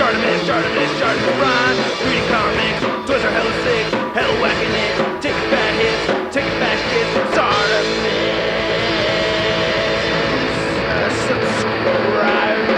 ShartimusPrime. Reading comics, toys are hella sick, hella whacking it. Taking bad hits, taking back hits. Subscribe.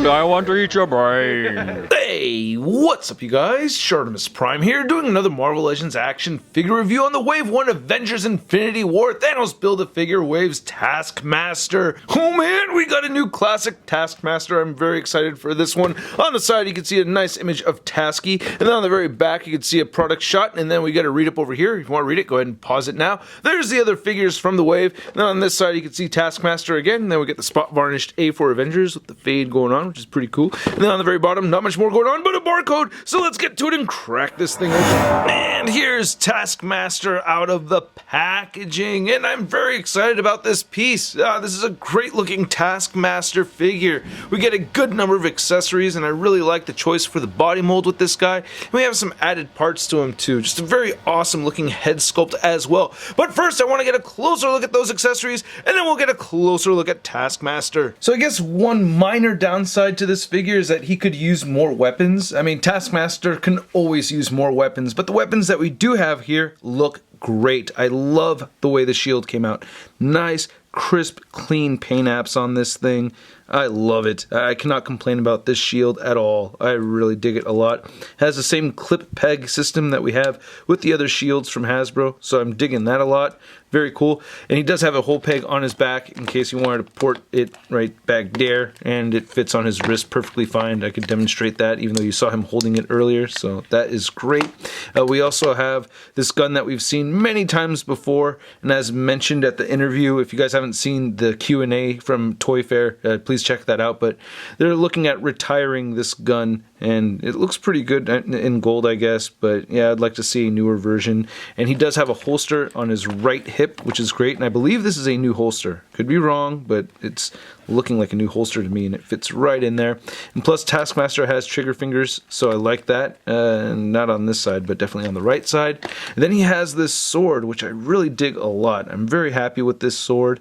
I want to eat your brain. Hey, what's up you guys? ShartimusPrime here, doing another Marvel Legends action figure review on the Wave 1 Avengers Infinity War Thanos Build-A-Figure Waves Taskmaster. Oh man, we got a new classic Taskmaster. I'm very excited for this one. On the side you can see a nice image of Tasky, and then on the very back you can see a product shot, and then we got a read up over here. If you want to read it, go ahead and pause it now. There's the other figures from the Wave, and then on this side you can see Taskmaster again, and then we get the spot varnished A for Avengers with the fade going on, which is pretty cool. And then on the very bottom, not much more going on but a barcode, so let's get to it and crack this thing open. And here's Taskmaster out of the packaging, and I'm very excited about this piece. This is a great looking Taskmaster figure. We get a good number of accessories, and I really like the choice for the body mold with this guy. And we have some added parts to him too. Just a very awesome looking head sculpt as well. But first I want to get a closer look at those accessories, and then we'll get a closer look at Taskmaster. So I guess one minor downside to this figure is that he could use more weapons. I mean, Taskmaster can always use more weapons, but the weapons that we do have here look great. I love the way the shield came out. Nice, crisp, clean paint apps on this thing. I love it. I cannot complain about this shield at all. I really dig it a lot. It has the same clip peg system that we have with the other shields from Hasbro, so I'm digging that a lot. Very cool. And he does have a hole peg on his back in case you wanted to port it right back there, and it fits on his wrist perfectly fine. I could demonstrate that even though you saw him holding it earlier, so that is great. We also have this gun that we've seen many times before, and as mentioned at the interview, if you guys haven't seen the Q&A from Toy Fair, please check that out. But they're looking at retiring this gun, and it looks pretty good in gold, I guess, but yeah, I'd like to see a newer version. And he does have a holster on his right hip, which is great, and I believe this is a new holster. Could be wrong, but it's looking like a new holster to me, and it fits right in there. And plus Taskmaster has trigger fingers, so I like that. Not on this side, but definitely on the right side. And then he has this sword, which I really dig a lot. I'm very happy with this sword.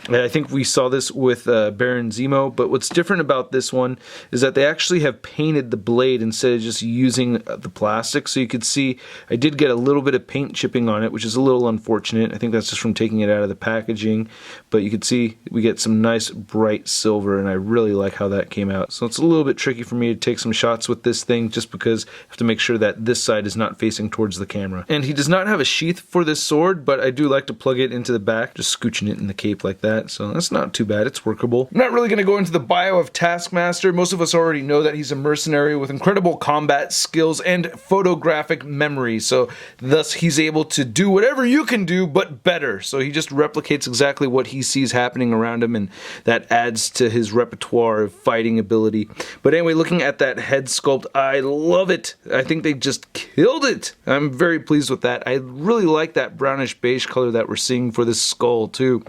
I think we saw this with Baron Zemo, but what's different about this one is that they actually have painted the blade instead of just using the plastic. So you could see I did get a little bit of paint chipping on it, which is a little unfortunate. I think that's just from taking it out of the packaging, but you could see we get some nice bright silver, and I really like how that came out. So it's a little bit tricky for me to take some shots with this thing just because I have to make sure that this side is not facing towards the camera. And he does not have a sheath for this sword, but I do like to plug it into the back, just scooching it in the cape like that, so that's not too bad. It's workable. I'm not really going to go into the bio of Taskmaster. Most of us already know that he's a mercenary with incredible combat skills and photographic memory, so thus he's able to do whatever you can do but better. So he just replicates exactly what he sees happening around him, and that adds to his repertoire of fighting ability. But anyway, looking at that head sculpt, I love it. I think they just killed it. I'm very pleased with that. I really like that brownish beige color that we're seeing for this skull too.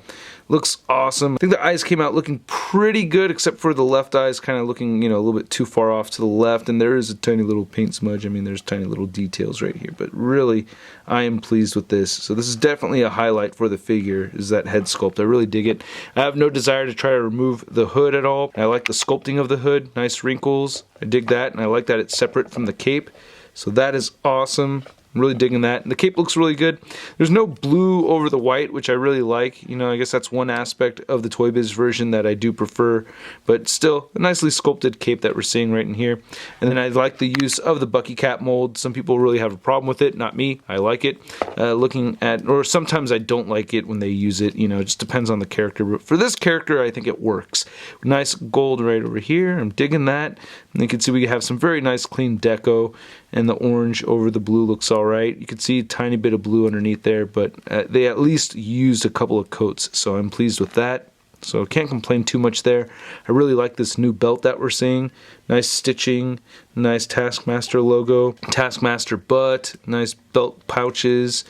Looks awesome. I think the eyes came out looking pretty good, except for the left eye's kind of looking, you know, a little bit too far off to the left, and there is a tiny little paint smudge. I mean, there's tiny little details right here, but really, I am pleased with this. So this is definitely a highlight for the figure, is that head sculpt. I really dig it. I have no desire to try to remove the hood at all. I like the sculpting of the hood. Nice wrinkles. I dig that, and I like that it's separate from the cape. So that is awesome. I'm really digging that. And the cape looks really good. There's no blue over the white, which I really like. You know, I guess that's one aspect of the Toy Biz version that I do prefer. But still, a nicely sculpted cape that we're seeing right in here. And then I like the use of the Bucky cap mold. Some people really have a problem with it. Not me. I like it. Looking at, or sometimes I don't like it when they use it. You know, it just depends on the character. But for this character, I think it works. Nice gold right over here. I'm digging that. And you can see we have some very nice clean deco. And the orange over the blue looks alright. You can see a tiny bit of blue underneath there, but they at least used a couple of coats, so I'm pleased with that. So can't complain too much there. I really like this new belt that we're seeing. Nice stitching, nice Taskmaster logo, Taskmaster butt, nice belt pouches.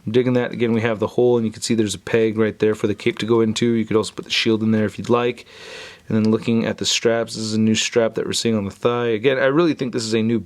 I'm digging that. Again, we have the hole, and you can see there's a peg right there for the cape to go into. You could also put the shield in there if you'd like. And then looking at the straps, this is a new strap that we're seeing on the thigh. Again, I really think this is a new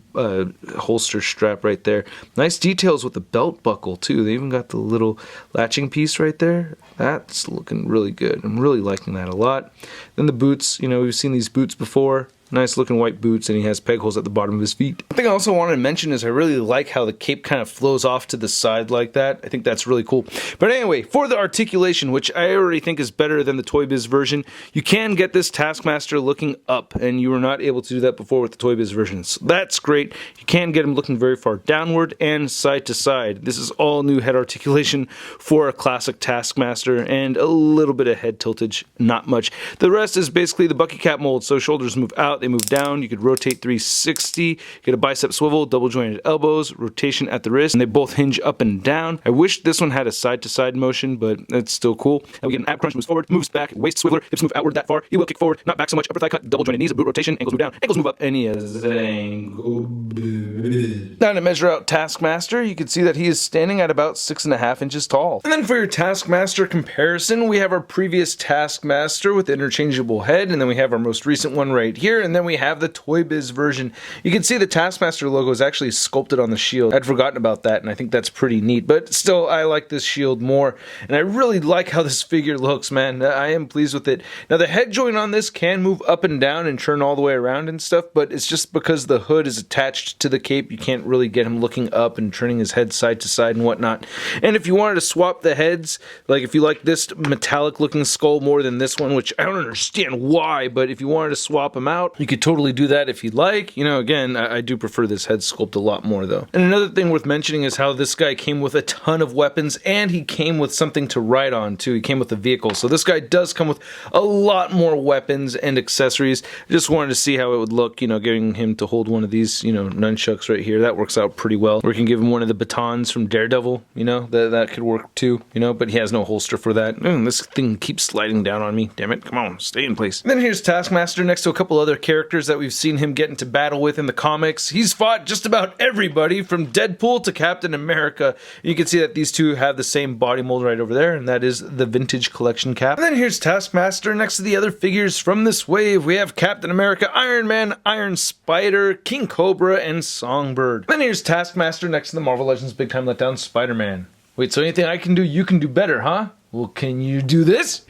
holster strap right there. Nice details with the belt buckle too. They even got the little latching piece right there. That's looking really good. I'm really liking that a lot. Then the boots, you know, we've seen these boots before. Nice looking white boots, and he has peg holes at the bottom of his feet. One thing I also wanted to mention is I really like how the cape kind of flows off to the side like that. I think that's really cool. But anyway, for the articulation, which I already think is better than the Toy Biz version, you can get this Taskmaster looking up, and you were not able to do that before with the Toy Biz version. So that's great. You can get him looking very far downward and side to side. This is all new head articulation for a classic Taskmaster, and a little bit of head tiltage, not much. The rest is basically the bucket cap mold, so shoulders move out, they move down. You could rotate 360, get a bicep swivel, double jointed elbows, rotation at the wrist, and they both hinge up and down. I wish this one had a side to side motion, but it's still cool. And we get an ab crunch, moves forward, moves back, waist swiveler, hips move outward that far. He will kick forward, not back so much, upper thigh cut, double jointed knees, a boot rotation, ankles move down, ankles move up, and he has angle. Now to measure out Taskmaster, you can see that he is standing at about 6.5 inches tall. And then for your Taskmaster comparison, we have our previous Taskmaster with the interchangeable head, and then we have our most recent one right here, and then we have the Toy Biz version. You can see the Taskmaster logo is actually sculpted on the shield. I'd forgotten about that, and I think that's pretty neat, but still, I like this shield more, and I really like how this figure looks, man. I am pleased with it. Now, the head joint on this can move up and down and turn all the way around and stuff, but it's just because the hood is attached to the cape, you can't really get him looking up and turning his head side to side and whatnot. And if you wanted to swap the heads, like if you like this metallic looking skull more than this one, which I don't understand why, but if you wanted to swap them out, you could totally do that if you'd like. You know, again, I do prefer this head sculpt a lot more though. And another thing worth mentioning is how this guy came with a ton of weapons, and he came with something to ride on too. He came with a vehicle. So this guy does come with a lot more weapons and accessories. I just wanted to see how it would look, you know, getting him to hold one of these, you know, nunchucks right here. That works out pretty well. Or we can give him one of the batons from Daredevil, you know, that could work too, you know, but he has no holster for that. This thing keeps sliding down on me. Damn it. Come on, stay in place. And then here's Taskmaster next to a couple other characters that we've seen him get into battle with in the comics. He's fought just about everybody from Deadpool to Captain America. You can see that these two have the same body mold right over there, and that is the Vintage Collection cap. And then here's Taskmaster next to the other figures from this wave. We have Captain America, Iron Man, Iron Spider, King Cobra, and Songbird. Then here's Taskmaster next to the Marvel Legends Big Time Letdown Spider-Man. Wait, so anything I can do, you can do better, huh? Well, can you do this?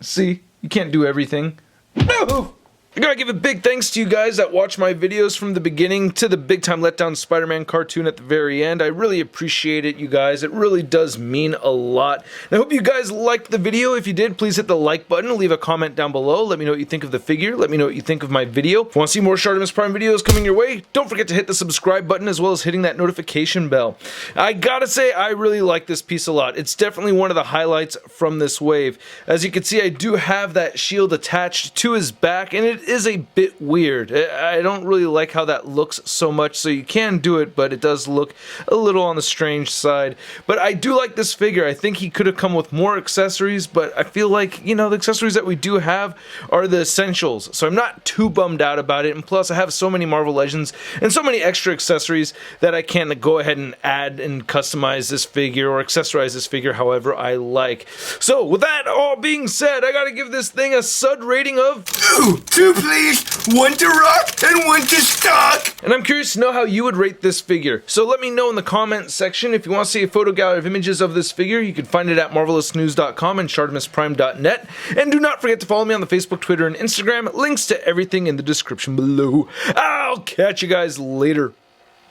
See, you can't do everything. No! I gotta give a big thanks to you guys that watch my videos from the beginning to the Big Time Letdown Spider-Man cartoon at the very end. I really appreciate it, you guys. It really does mean a lot. And I hope you guys liked the video. If you did, please hit the like button, leave a comment down below. Let me know what you think of the figure. Let me know what you think of my video. If you want to see more ShartimusPrime videos coming your way, don't forget to hit the subscribe button as well as hitting that notification bell. I gotta say, I really like this piece a lot. It's definitely one of the highlights from this wave. As you can see, I do have that shield attached to his back, and it is a bit weird. I don't really like how that looks so much, so you can do it, but it does look a little on the strange side. But I do like this figure. I think he could have come with more accessories, but I feel like, you know, the accessories that we do have are the essentials, so I'm not too bummed out about it. And plus, I have so many Marvel Legends and so many extra accessories that I can go ahead and add and customize this figure or accessorize this figure however I like. So with that all being said, I gotta give this thing a SUD rating of 2, please. 1 to rock and 1 to stock. And I'm curious to know how you would rate this figure. So let me know in the comment section. If you want to see a photo gallery of images of this figure, you can find it at marvelousnews.com and ShartimusPrime.net. And do not forget to follow me on the Facebook, Twitter, and Instagram. Links to everything in the description below. I'll catch you guys later.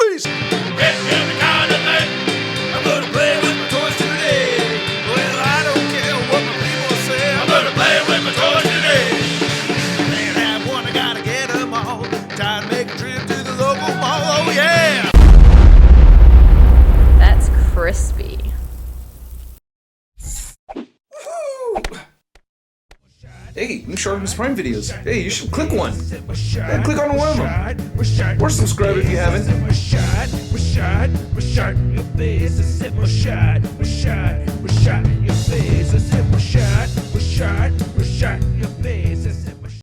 Peace. Crispy. Hey, new ShartimusPrime videos. Hey, you should click one. Yeah, click on one of them. Or subscribe if you haven't.